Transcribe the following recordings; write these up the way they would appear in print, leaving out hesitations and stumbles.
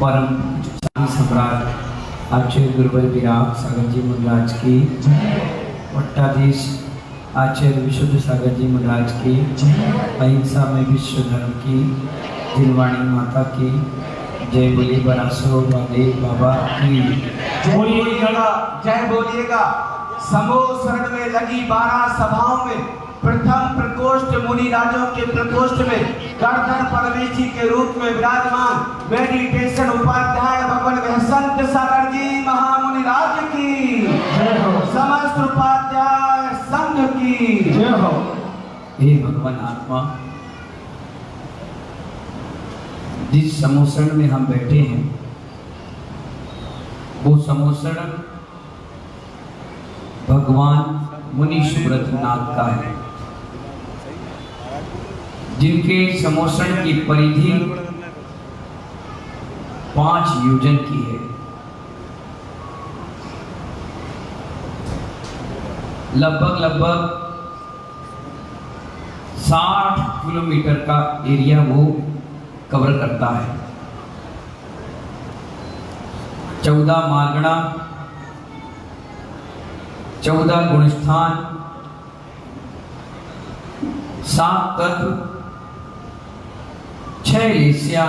परम शाही सम्राट आचार्य गुरुवर विराग सागर जी महाराज की, पट्टाधीश आचार्य विशुद्ध सागर जी महाराज की, अहिंसा में विश्व धर्म की, दिलवाणी माता की जय। बोलिए बरासो वाले बाबा की बोलिएगा, जय बोलिएगा। समूह शरण में लगी 12 सभाओं में प्रथम प्रकोष्ठ मुनि राजों के प्रकोष्ठ में करधर परमेशी के रूप में विराजमान मेडिटेशन उपाध्याय भगवान संत सागर जी महामुनि राज की जय हो, समस्त उपाध्याय संघ की जय हो। हे भगवान आत्मा, जिस समोसण में हम बैठे हैं वो समोसण भगवान मुनि सुब्रतनाथ का है, जिनके समोसण की परिधि 5 योजन की है। लगभग 60 किलोमीटर का एरिया वो कवर करता है। 14 मार्गणा, 14 गुणस्थान, 7 तत्व, 6 लेस्या,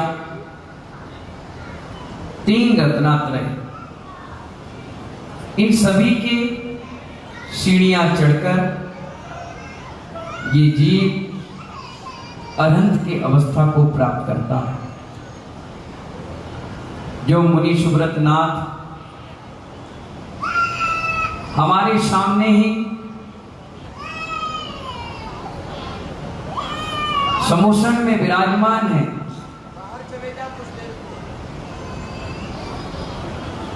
3 रत्नात्रय, इन सभी के सीढ़ियां चढ़कर ये जीव अनंत की अवस्था को प्राप्त करता है। जो मुनि सुब्रतनाथ हमारे सामने ही समोसण में विराजमान है,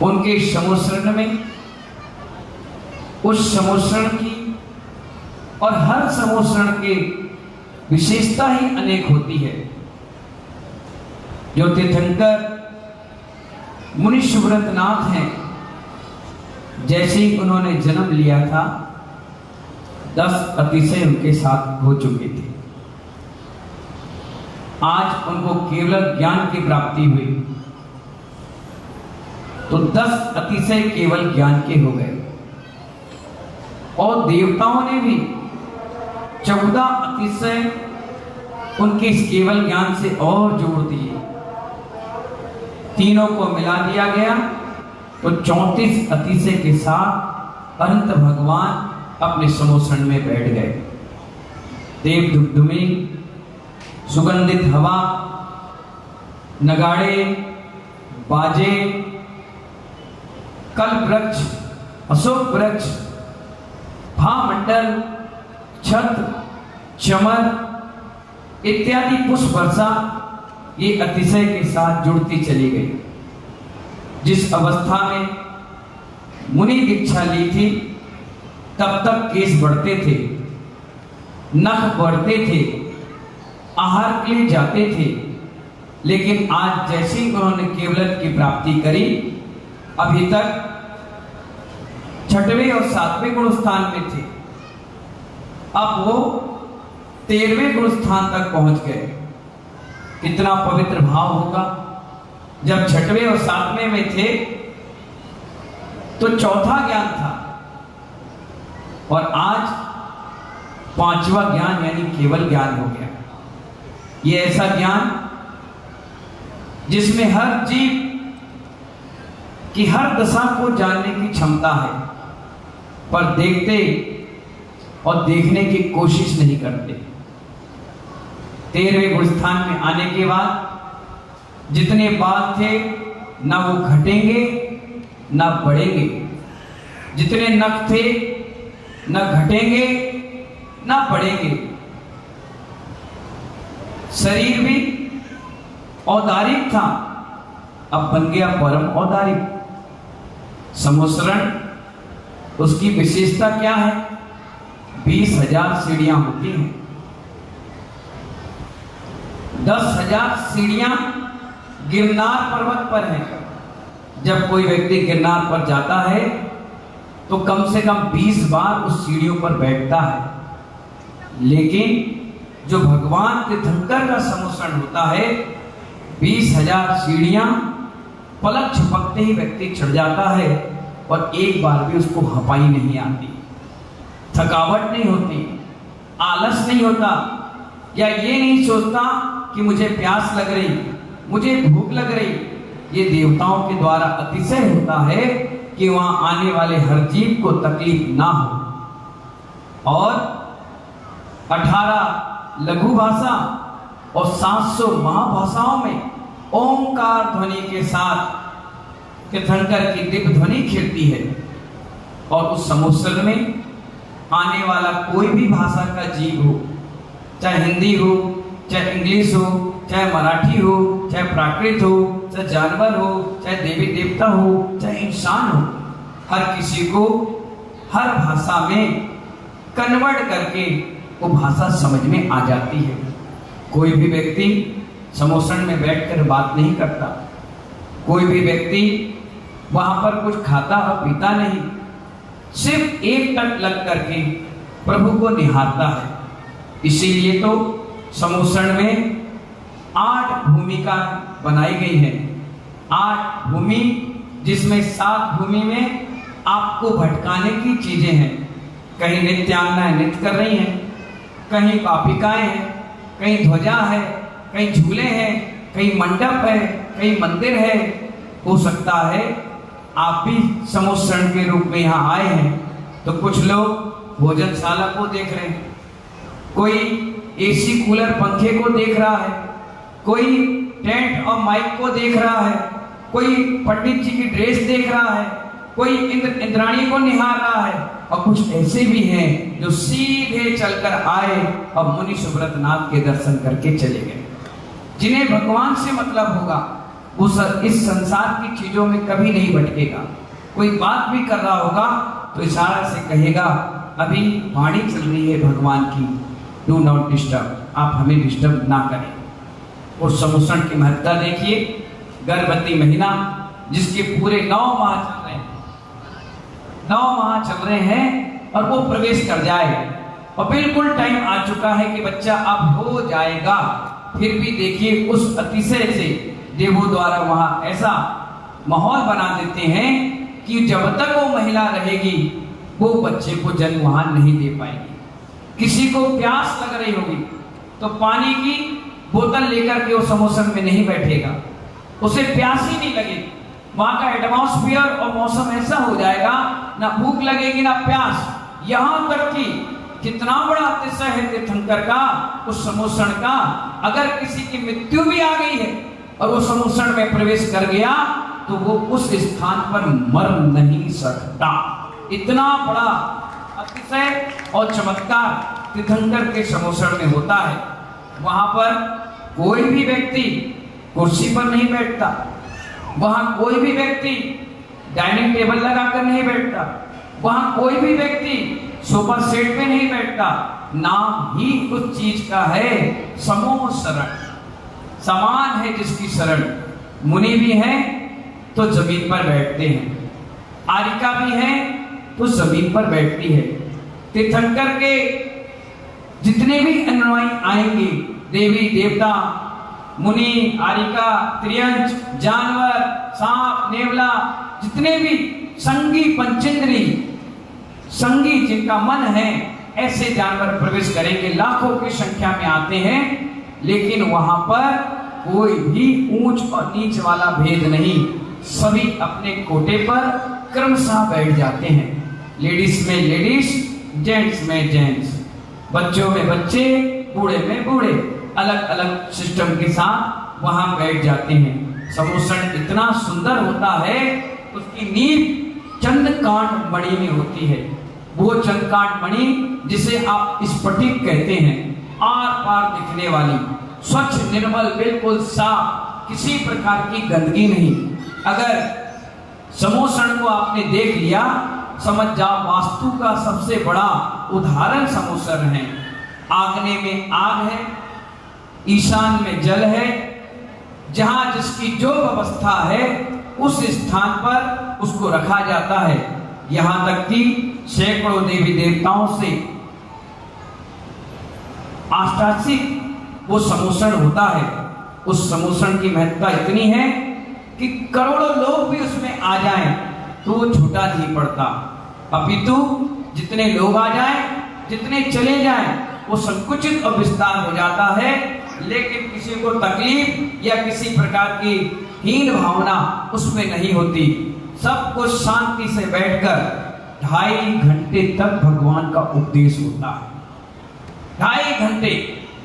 उनके समोसण में उस समोसण की और हर समोसण के विशेषता ही अनेक होती है। जो तीर्थंकर मुनि सुब्रतनाथ हैं, जैसे ही उन्होंने जन्म लिया था 10 अतिशय उनके साथ हो चुके थे। आज उनको केवल ज्ञान की प्राप्ति हुई तो 10 अतिशय केवल ज्ञान के हो गए, और देवताओं ने भी 14 अतिशय उनके इस केवल ज्ञान से और जोड़ दिए। तीनों को मिला दिया गया तो 34 अतिशय के साथ अनंत भगवान अपने समोसण में बैठ गए। देव दुमदुमी, सुगंधित हवा, नगाड़े, बाजे, कल्प वृक्ष, अशोक वृक्ष, भामंडल, छत्र, चमर इत्यादि पुष्प वर्षा ये अतिशय के साथ जुड़ती चली गई। जिस अवस्था में मुनि दीक्षा ली थी तब तक केस बढ़ते थे, नख बढ़ते थे, आहार के लिए जाते थे, लेकिन आज जैसे ही उन्होंने केवलत की प्राप्ति करी, अभी तक 6वें और 7वें गुण स्थान में थे, अब वो 13वें गुण स्थान तक पहुंच गए। कितना पवित्र भाव होगा। जब 6वें और 7वें में थे तो चौथा ज्ञान था, और आज 5वां ज्ञान यानी केवल ज्ञान हो गया। ये ऐसा ज्ञान जिसमें हर जीव की हर दशा को जानने की क्षमता है, पर देखते और देखने की कोशिश नहीं करते। 13वें गुण स्थान में आने के बाद जितने बाल थे ना वो घटेंगे ना बढ़ेंगे, जितने नख थे ना घटेंगे ना बढ़ेंगे। शरीर भी औदारिक था, अब बन गया परम औदारिक। समोसरण उसकी विशेषता क्या है? 20,000 सीढ़ियां होती हैं। 10,000 सीढ़ियां गिरनार पर्वत पर है। जब कोई व्यक्ति गिरनार पर जाता है तो कम से कम 20 बार उस सीढ़ियों पर बैठता है, लेकिन जो भगवान तीर्थंकर का समोसण होता है 20,000 सीढ़ियां पलक झपकते ही व्यक्ति चढ़ जाता है और एक बार भी उसको हपाई नहीं आती, थकावट नहीं होती, आलस नहीं होता, या ये नहीं सोचता कि मुझे प्यास लग रही, मुझे भूख लग रही। ये देवताओं के द्वारा अतिशय होता है कि वहां आने वाले हर जीव को तकलीफ ना हो। और 18 लघु भाषा और 700 महाभाषाओं में ओंकार ध्वनि के साथ तीर्थंकर की दिव्य ध्वनि खिलती है। और उस समुद्र में आने वाला कोई भी भाषा का जीव हो, चाहे हिंदी हो, चाहे इंग्लिश हो, चाहे मराठी हो, चाहे प्राकृत हो, चाहे जानवर हो, चाहे देवी देवता हो, चाहे इंसान हो, हर किसी को हर भाषा में कन्वर्ट करके वो भाषा समझ में आ जाती है। कोई भी व्यक्ति समोसन में बैठकर बात नहीं करता, कोई भी व्यक्ति वहां पर कुछ खाता और पीता नहीं, सिर्फ एक टक लग करके प्रभु को निहारता है। इसीलिए तो समोसन में 8 भूमिका बनाई गई है, 8 भूमि, जिसमें 7 भूमि में आपको भटकाने की चीजें हैं। कहीं नृत्यांगनाएं नृत्य कर रही हैं, कहीं पापिकाएं हैं, कहीं ध्वजा है, कहीं झूले हैं, कहीं मंडप है, कहीं मंदिर है। हो सकता है आप भी समोसन के रूप में यहाँ आए हैं, तो कुछ लोग भोजनशाला को देख रहे हैं, कोई एसी कूलर पंखे को देख रहा है, कोई टेंट और माइक को देख रहा है, कोई पंडित जी की ड्रेस देख रहा है, कोई इंद्राणी को निहार रहा है, और कुछ ऐसे भी हैं जो सीधे चलकर आए और मुनि सुब्रत नाथ के दर्शन करके चले गए। जिन्हें भगवान से मतलब होगा वो इस संसार की चीजों में कभी नहीं भटकेगा। कोई बात भी कर रहा होगा तो इशारा से कहेगा अभी वाणी चल रही है भगवान की, डू नॉट डिस्टर्ब, आप हमें डिस्टर्ब ना करें। और समोसन की महत्ता देखिए, गर्भवती महिला जिसके पूरे 9 माह चल रहे हैं, 9 माह चल रहे हैं और वो प्रवेश कर जाए और बिल्कुल टाइम आ चुका है कि बच्चा अब हो जाएगा, फिर भी देखिए उस अतिशय से देवों द्वारा वहां ऐसा माहौल बना देते हैं कि जब तक वो महिला रहेगी वो बच्चे को जन्म वहां नहीं दे पाएगी। किसी को प्यास लग रही होगी तो पानी की बोतल लेकर के वो समोसन में नहीं बैठेगा, उसे प्यास ही नहीं लगेगी। वहां का एटमॉस्फेयर और मौसम ऐसा हो जाएगा, ना भूख लगेगी ना प्यास। यहां तक कि कितना बड़ा अतिशय है तीर्थंकर का, उस समोसन का, अगर किसी की मृत्यु भी आ गई है और वो समोसन में प्रवेश कर गया तो वो उस स्थान पर मर नहीं सकता। इतना बड़ा अतिशय और चमत्कार तीर्थंकर के समोसन में होता है। वहां पर कोई भी व्यक्ति कुर्सी पर नहीं बैठता, वहां कोई भी व्यक्ति डाइनिंग टेबल लगाकर नहीं बैठता, वहां कोई भी व्यक्ति सोफा सेट पे नहीं बैठता। नाम ही उस चीज का है समोह शरण, समान है जिसकी शरण। मुनि भी हैं तो जमीन पर बैठते हैं, आरिका भी है तो जमीन पर बैठती है। तीर्थंकर के जितने भी अनुयायी आएंगे, देवी देवता, मुनि, आरिका, त्रियंच, जानवर, सांप, नेवला, जितने भी संगी पंचेंद्री, संगी जिनका मन है, ऐसे जानवर प्रवेश करेंगे। लाखों की संख्या में आते हैं, लेकिन वहां पर कोई भी ऊंच और नीच वाला भेद नहीं, सभी अपने कोटे पर क्रमशः बैठ जाते हैं। लेडीज में लेडीज, जेंट्स में जेंट्स, बच्चों में बच्चे, बूढ़े में बूढ़े, अलग अलग सिस्टम के साथ वहां बैठ जाते हैं। समोसन इतना सुंदर होता है, उसकी नींव चंद्रकांट मणि में होती है। वो चंद्रकांट मणि जिसे आप स्फटिक कहते हैं, आर पार दिखने वाली, स्वच्छ निर्मल, बिल्कुल साफ, किसी प्रकार की गंदगी नहीं। अगर समोसन को आपने देख लिया, समझ जाओ वास्तु का सबसे बड़ा उदाहरण समोसन है। आग्नेय में आग है, ईशान में जल है, जहां जिसकी जो व्यवस्था है उस स्थान पर उसको रखा जाता है। यहां तक कि सैकड़ों देवी देवताओं से आष्टासिक वो समोसन होता है। उस समोसन की महत्ता इतनी है कि करोड़ों लोग भी उसमें आ जाएं तो वो छोटा नहीं पड़ता, अपितु जितने लोग आ जाएं, जितने चले जाएं, वो संकुचित और विस्तार हो जाता है। लेकिन किसी को तकलीफ या किसी प्रकार की हीन भावना उसमें नहीं होती। सब कुछ शांति से बैठकर 2.5 घंटे तक भगवान का उपदेश होता है। 2.5 घंटे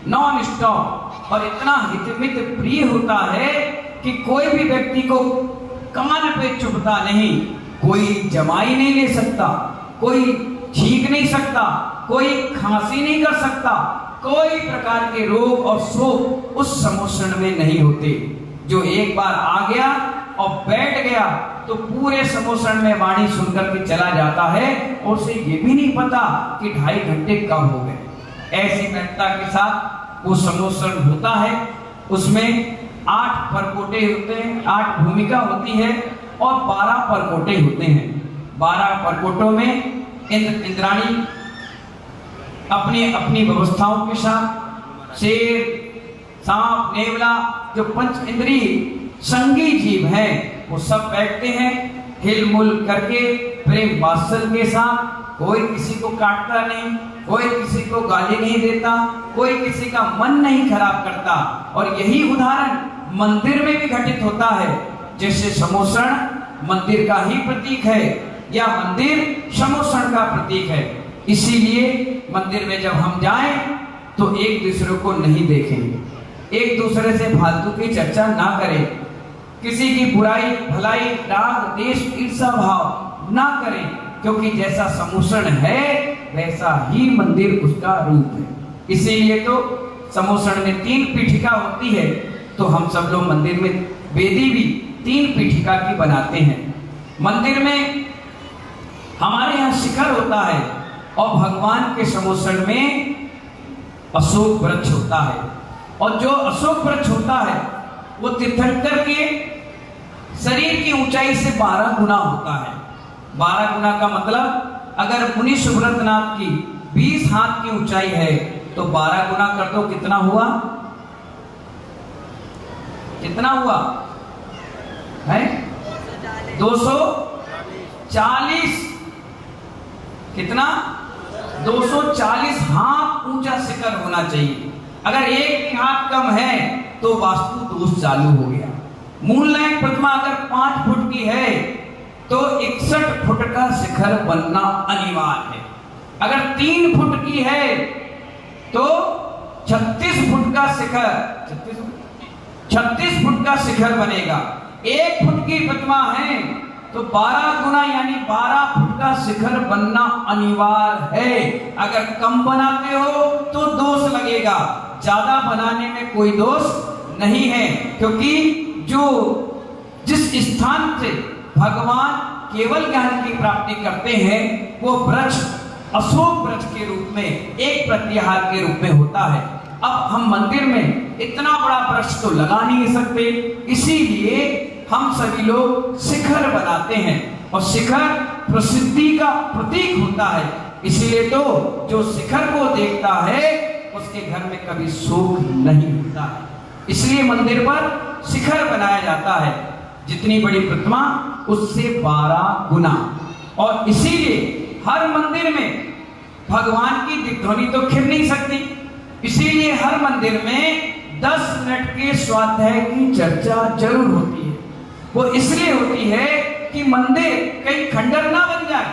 नॉन स्टॉप, और इतना हितमित प्रिय होता है कि कोई भी व्यक्ति को कान पे चुभता नहीं, कोई जमाई नहीं ले सकता, कोई छींक नहीं सकता, कोई खांसी नहीं कर सकता, कोई प्रकार के रोग और शोक उस सम्मोषण में नहीं होते। जो एक बार आ गया और बैठ गया तो पूरे सम्मोषण में वाणी सुनकर के चला जाता है और उसे ये भी नहीं पता कि 2.5 घंटे कब हो गए। ऐसी महत्ता के साथ वो सम्मोषण होता है। उसमें 8 परकोटे होते हैं, 8 भूमिका होती है और 12 परकोटे होते हैं। 12 परकोटों में इंद्राणी अपनी अपनी व्यवस्थाओं के साथ शेर, सांप, नेवला, जो पंच इंद्रिय संगी जीव हैं, वो सब बैठते हैं हिलमुल करके प्रेम वात्सल्य के साथ। कोई किसी को काटता नहीं, कोई किसी को गाली नहीं देता, कोई किसी का मन नहीं खराब करता। और यही उदाहरण मंदिर में भी घटित होता है। जैसे सम्मोषण मंदिर का ही प्रतीक है या मंदिर सम्मोषण का प्रतीक है, इसीलिए मंदिर में जब हम जाएं तो एक दूसरे को नहीं देखें, एक दूसरे से फालतू की चर्चा ना करें, किसी की बुराई भलाई राग देश ईर्षा भाव ना करें, क्योंकि जैसा सम्मोषण है वैसा ही मंदिर उसका रूप है। इसीलिए तो सम्मोषण में 3 पीठिका होती है, तो हम सब लोग मंदिर में वेदी भी 3 पीठिका की बनाते हैं। मंदिर में हमारे यहाँ शिखर होता है और भगवान के सम्मोषण में अशोक वृक्ष होता है, और जो अशोक वृक्ष होता है वो तीर्थंकर के शरीर की ऊंचाई से 12 गुना होता है। 12 गुना का मतलब अगर मुनि सुब्रतनाथ की 20 हाथ की ऊंचाई है तो 12 गुना कर दो, कितना हुआ? कितना हुआ है? 240। कितना? 240 हाथ ऊंचा शिखर होना चाहिए। अगर एक हाथ कम है तो वास्तु दोष चालू हो गया। मूलनायक प्रतिमा अगर 5 फुट की है तो 61 फुट का शिखर बनना अनिवार्य है। अगर 3 फुट की है तो 36 फुट का शिखर 36 फुट का शिखर बनेगा। 1 फुट की प्रतिमा है तो 12 गुना यानी 12 फुट का शिखर बनना अनिवार्य है। अगर कम बनाते हो तो दोष लगेगा, ज्यादा बनाने में कोई दोष नहीं है, क्योंकि जिस स्थान से भगवान केवल ज्ञान की प्राप्ति करते हैं वो वृक्ष अशोक वृक्ष के रूप में, एक प्रत्याहार के रूप में होता है। अब हम मंदिर में इतना बड़ा वृक्ष तो लगा नहीं सकते, इसीलिए हम सभी लोग शिखर बनाते हैं, और शिखर प्रसिद्धि का प्रतीक होता है। इसीलिए तो जो शिखर को देखता है उसके घर में कभी शोक नहीं होता है। इसलिए मंदिर पर शिखर बनाया जाता है, जितनी बड़ी प्रतिमा उससे 12 गुना। और इसीलिए हर मंदिर में भगवान की दिग्ध्वनि तो खिल नहीं सकती, इसीलिए हर मंदिर में 10 मिनट के स्वाध्याय की चर्चा जरूर होती है। वो इसलिए होती है कि मंदिर कहीं खंडर ना बन जाए,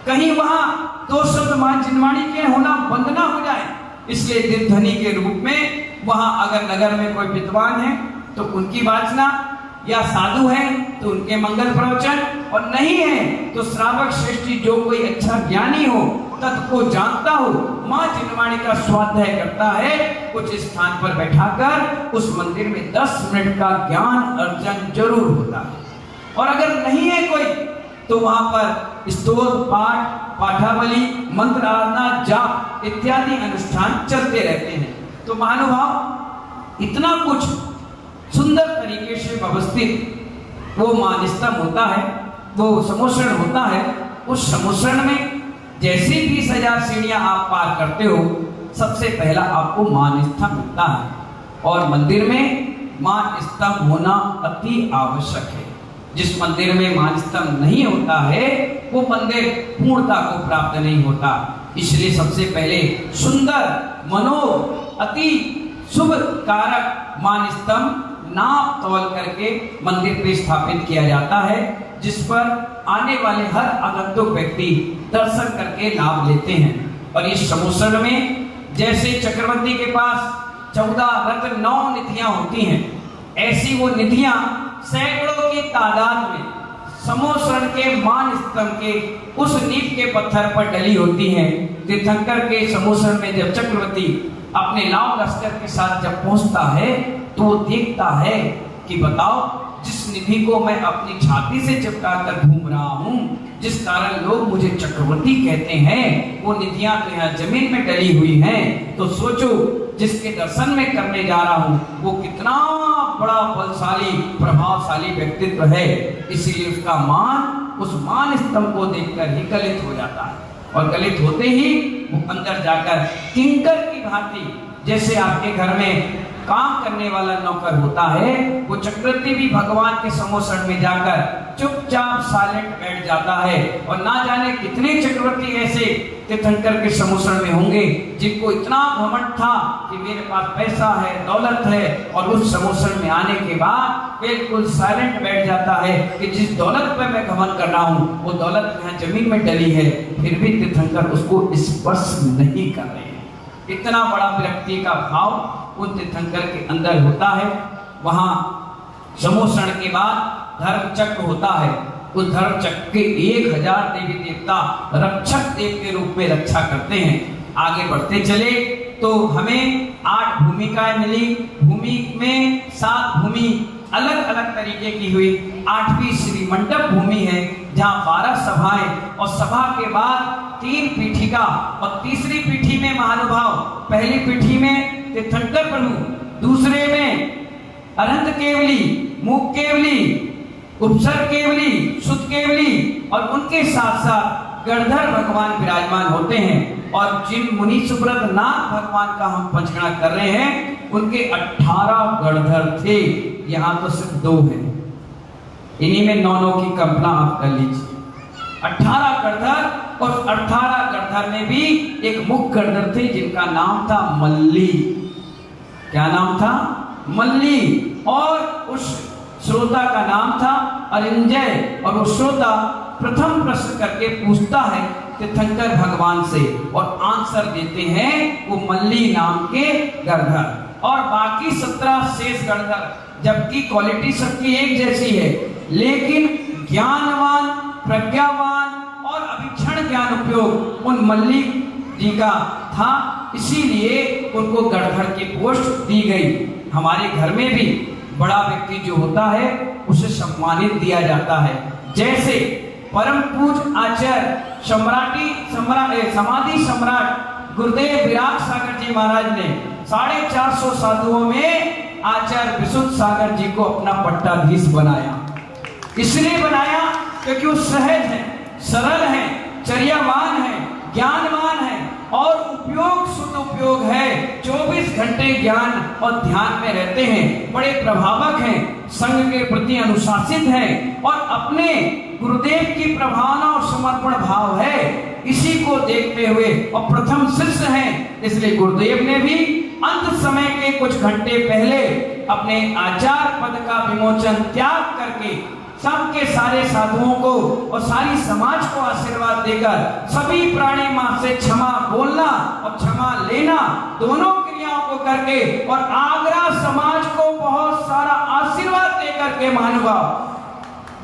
कहीं वहां 2 शब्द मां जिनवाणी के होना बंद ना हो जाए। इसलिए दिग्ध्वनि के रूप में वहां अगर नगर में कोई विद्वान है तो उनकी वाचना, या साधु हैं तो उनके मंगल प्रवचन, और नहीं है तो श्रावक श्रेष्ठी जो कोई अच्छा ज्ञानी हो, तत्व को जानता हो, मां जिनवाणी का स्वाध्याय करता है, कुछ स्थान पर बैठाकर उस मंदिर में 10 मिनट का ज्ञान अर्जन जरूर होता है। और अगर नहीं है कोई तो वहां पर स्तोत्र पाठ, पाठावली, मंत्र आराधना, जाप इत्यादि अनुष्ठान चलते रहते हैं। तो महानुभाव इतना कुछ सुंदर तरीके से व्यवस्थित वो मानस्तंभ होता है, वो सम्मोषण होता है। उस सम्मोषण में जैसी 20,000 सीढ़ियां आप पार करते हो, सबसे पहला आपको मानस्तंभ मिलता है। और मंदिर में मान स्तंभ होना अति आवश्यक है। जिस मंदिर में मान स्तंभ नहीं होता है वो मंदिर पूर्णता को प्राप्त नहीं होता। इसलिए सबसे पहले सुंदर मनोहर अति शुभ कारक मान स्तंभ नाप तौल करके मंदिर पे स्थापित किया जाता है, जिस पर आने वाले हर आगंतुक व्यक्ति दर्शन करके लाभ लेते हैं। और इस समोसर में जैसे चक्रवर्ती के पास 14 रत्न 9 निधियां होती हैं, ऐसी वो निधियां सैकड़ों की तादाद में समोसरण के मान स्तंभ के उस नींव के पत्थर पर डली होती हैं। तीर्थंकर के समोसरण में जब चक्रवर्ती अपने लाव लश्कर के साथ जब पहुंचता है तो वो देखता है कि बताओ, जिस निधि को मैं अपनी छाती से चिपका कर घूम रहा हूं, जिस कारण लोग मुझे चक्रवर्ती कहते हैं, वो निधियां तो यहाँ जमीन में डली हुई हैं। तो सोचो, जिसके दर्शन में करने जा रहा हूं वो कितना बड़ा बलशाली प्रभावशाली व्यक्तित्व है। इसीलिए उसका मान उस मान स्तंभ को देखकर ही गलित हो जाता है। और गलित होते ही वो अंदर जाकर किंकर की भांति, जैसे आपके घर में काम करने वाला नौकर होता है, वो चक्रवर्ती भी भगवान के समोसण में जाकर चुपचाप साइलेंट बैठ जाता है। और ना जाने कितने चक्रवर्ती ऐसे तीर्थंकर के समोसण में होंगे जिनको इतना घमंड था कि मेरे पास पैसा है, दौलत है, और उस समोसण में आने के बाद बिल्कुल साइलेंट बैठ जाता है कि जिस दौलत पर मैं घमंड कर रहा हूँ वो दौलत यहाँ जमीन में डली है, फिर भी तीर्थंकर उसको स्पर्श नहीं कर रहे हैं। इतना बड़ा विरक्ति का भाव उन तीर्थंकर के अंदर होता है। वहां समोसरण के बाद धर्म चक्र होता है। उस धर्म चक्र के 1000 देवी देवता रक्षक देव के रूप में रक्षा करते हैं। आगे बढ़ते चले तो हमें 8 भूमिकाएं मिली। भूमि में 7 भूमि अलग अलग तरीके की हुई। 8वीं श्री मंडप भूमि है जहाँ 12 सभाएं, और सभा के बाद 3 पीठिका, और तीसरी पीठी में महानुभाव, पहली पीठी में तीर्थंकर प्रभु, दूसरे में अनंत केवली, मुख केवली, उपसर केवली, सुत केवली, और उनके साथ साथ गणधर भगवान विराजमान होते हैं। और जिन मुनि सुब्रत नाथ भगवान का हम पंचगणा कर रहे हैं उनके 18 गणधर थे, यहाँ तो सिर्फ 2 हैं। इन्हीं में 9 की कल्पना आप कर लीजिए। 18 गणधर, और 18 गणधर में भी एक मुख्य गणधर थे जिनका नाम था मल्ली। क्या नाम था? मल्ली। और उस श्रोता का नाम था अरिंजय। और वो श्रोता प्रथम प्रश्न करके पूछता है तीर्थंकर भगवान से, और आंसर देते हैं वो मल्ली नाम के गणधर। और बाकी 17 शेष गणधर, जबकि क्वालिटी सबकी एक जैसी है, लेकिन ज्ञानवान, प्रज्ञावान और अभिक्षण ज्ञान उपयोग उन मल्ली जी का था, इसीलिए उनको गणधर की पोस्ट दी गई। हमारे घर में भी बड़ा व्यक्ति जो होता है उसे सम्मानित दिया जाता है। जैसे परम पूज्य आचार्य समाधि सम्राट गुरुदेव विराग सागर जी महाराज ने 450 साधुओं में आचार्य विशुद्ध सागर जी को अपना पट्टाधीश बनाया। इसलिए बनाया क्योंकि वो सहज है, सरल है, चर्यावान है, ज्ञानवान है, और उपयोग शुद्ध उपयोग है। 24 घंटे ज्ञान और ध्यान में रहते हैं, बड़े प्रभावक हैं, संघ के प्रति अनुशासित हैं, और अपने गुरुदेव की प्रभावना और समर्पण भाव है। इसी को देखते हुए और प्रथम शिष्य हैं, इसलिए गुरुदेव ने भी अंत समय के कुछ घंटे पहले अपने आचार्य पद का विमोचन त्याग करके सबके सारे साधुओं को और सारी समाज को आशीर्वाद देकर सभी प्राणी मां से क्षमा बोलना और क्षमा लेना, दोनों क्रियाओं को करके, और आगरा समाज को बहुत सारा आशीर्वाद देकर के महानुभाव,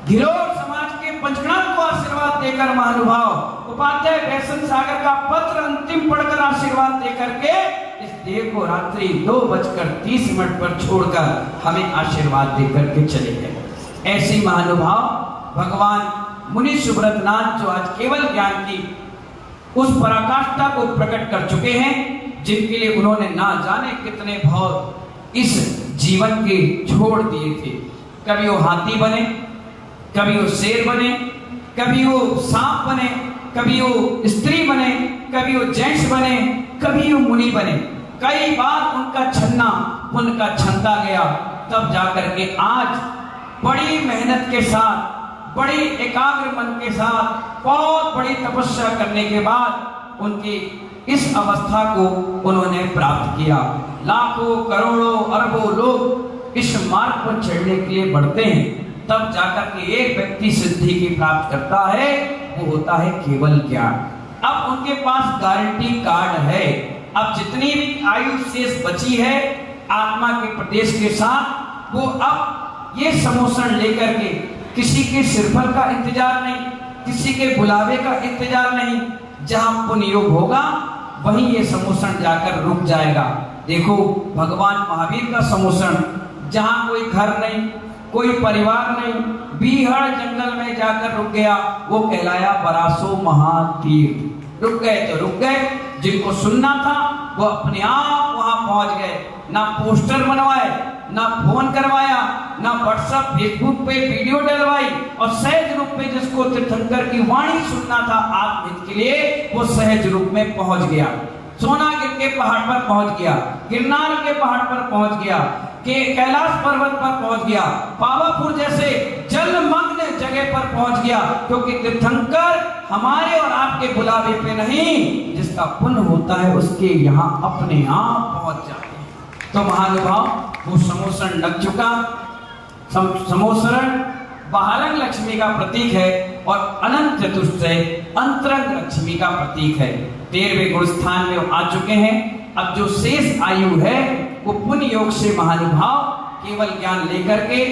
गिरोह समाज के पंचगण को आशीर्वाद देकर महानुभाव, उपाध्याय वैष्णव सागर का पत्र अंतिम पढ़कर आशीर्वाद देकर के इस देह को रात्रि 2:30 पर छोड़कर हमें आशीर्वाद देकर के चले गए। ऐसे महानुभाव भगवान मुनि सुब्रत नाथ जो आज केवल ज्ञान की उस पराकाष्ठा को प्रकट कर चुके हैं, जिनके लिए उन्होंने ना जाने कितने भाव इस जीवन के छोड़ दिए थे। कभी वो हाथी बने, कभी वो शेर बने, कभी वो सांप बने, कभी वो स्त्री बने, कभी वो जेंट्स बने, कभी वो मुनि बने। कई बार उनका छन्ना उनका छंदा गया। तब जाकर के आज बड़ी मेहनत के साथ, बड़ी एकाग्र मन के साथ, बहुत बड़ी तपस्या करने के बाद उनकी इस अवस्था को उन्होंने प्राप्त किया। लाखों करोड़ों अरबों लोग इस मार्ग पर चढ़ने के लिए बढ़ते हैं, तब जाकर के एक व्यक्ति सिद्धि की प्राप्त करता है, वो होता है केवल ज्ञान। अब उनके पास गारंटी कार्ड है। अब जितनी भी आयु शेष बची है आत्मा के प्रदेश के साथ, वो अब ये समोषण लेकर के किसी के सिरफल का इंतजार नहीं, किसी के बुलावे का इंतजार नहीं, जहां पुण्य योग होगा वहीं ये समोषण जाकर रुक जाएगा। देखो भगवान महावीर का समोषण, जहां कोई घर नहीं, कोई परिवार नहीं, बीहड़ जंगल में जाकर रुक गया, वो कहलाया बरासो महातीर्थ। रुक गए तो रुक गए, जिनको सुनना था वो अपने आप वहां पहुंच गए। ना पोस्टर बनवाए, ना फोन करवाया, ना व्हाट्सएप फेसबुक पे वीडियो डलवाई, और सहज रूप में जिसको तीर्थंकर की वाणी सुनना था आत्महित के लिए, वो सहज रूप में पहुंच गया। सोनागिर के पहाड़ पर पहुंच गया, गिरनार के पहाड़ पर पहुंच गया, के कैलाश पर्वत पर पहुंच गया, पावापुर जैसे जलमग्न जगह पर पहुंच गया, क्योंकि तीर्थंकर हमारे और आपके बुलावे पे नहीं, जिसका पुण्य होता है उसके यहाँ अपने आप पहुंच जाते हैं। तो महानुभाव, वो समोषण लग चुका। समोषण बहारंग लक्ष्मी का प्रतीक है और अनंत चतुष्टय अंतरंग लक्ष्मी का प्रतीक है। 13वें गुण स्थान में आ चुके हैं। अब जो शेष आयु है वो पुण्य योग से महानुभाव केवल ज्ञान लेकर के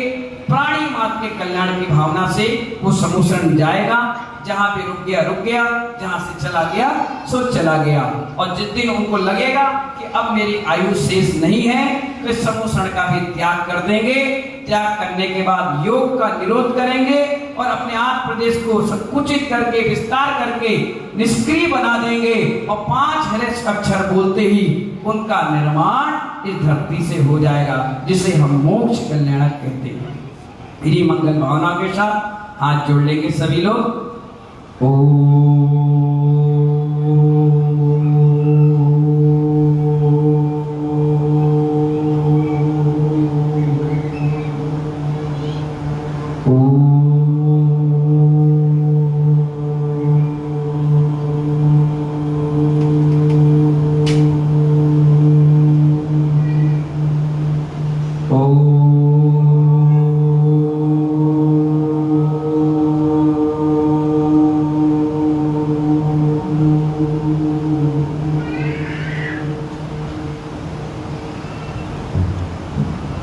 प्राणी मात्र के कल्याण की भावना से वो समोषण जाएगा। जहां भी रुक गया, जहां से चला गया सो चला गया। और जिस दिन उनको लगेगा कि अब मेरी आयु शेष नहीं है, तो इस समोषण का भी त्याग कर देंगे। त्याग करने के बाद योग का निरोध करेंगे और अपने आप प्रदेश को संकुचित करके, विस्तार करके निष्क्रिय बना देंगे, और 5 हर्ष अक्षर बोलते ही उनका निर्माण इस धरती से हो जाएगा, जिसे हम मोक्ष कल्याणक कहते हैं। मेरी मंगल भावना के साथ हाथ जोड़ लेंगे सभी लोग। ओम